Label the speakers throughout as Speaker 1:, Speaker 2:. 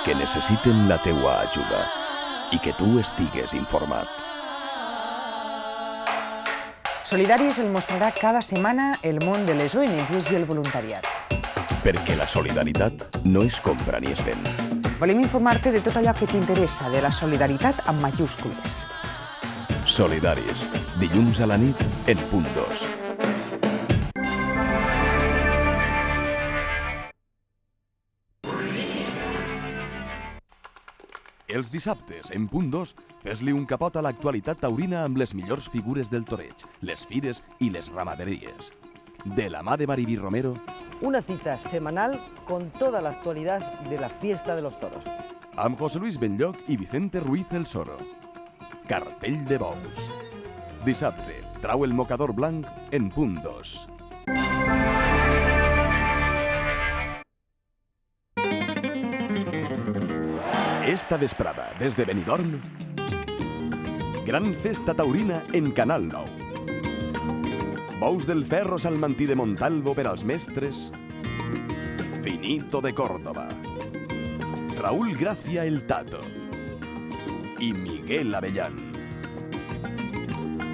Speaker 1: que necessiten la teua ajuda i que tu estigues informat.
Speaker 2: Solidaris el mostrarà cada setmana el món de les ONGs i el voluntariat.
Speaker 1: Perquè la solidaritat no es compra ni es ven.
Speaker 2: Volem informar-te de tot allò que t'interessa, de la solidaritat amb majúscules.
Speaker 1: Solidaris, dilluns a la nit en Punt 2. Els dissabtes, en Punt 2, fes-li un capot a l'actualitat taurina amb les millors figures del toreig, les fires i les ramaderies. De la mà de Mariví Romero,
Speaker 3: una cita semanal con toda la actualidad de la fiesta de los toros.
Speaker 1: amb José Luis Benlloc i Vicente Ruiz el Soro. Cartell de bous. Dissabte, trau el mocador blanc en Punt 2. Esta vesprada, des de Benidorm, gran festa taurina en Canal 9. Bous del Ferro Salmantí de Montalvo per als mestres, Finito de Córdoba, Raúl Gracia el Tato i Miguel Avellán.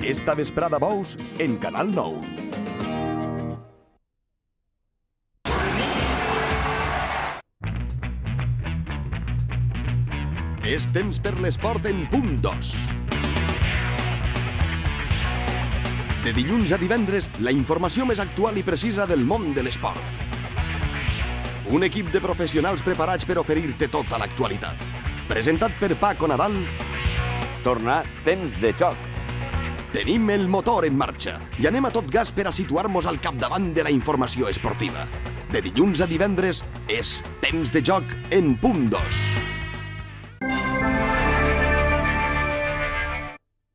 Speaker 1: Esta vesprada bous en Canal 9. És temps per l'esport en Punt 2. De dilluns a divendres, la informació més actual i precisa del món de l'esport. Un equip de professionals preparats per oferir-te tota l'actualitat. Presentat per Paco Nadal.
Speaker 4: Torna Temps de Joc.
Speaker 1: Tenim el motor en marxa i anem a tot gas per a situar-nos al capdavant de la informació esportiva. De dilluns a divendres és Temps de Joc en Punt 2.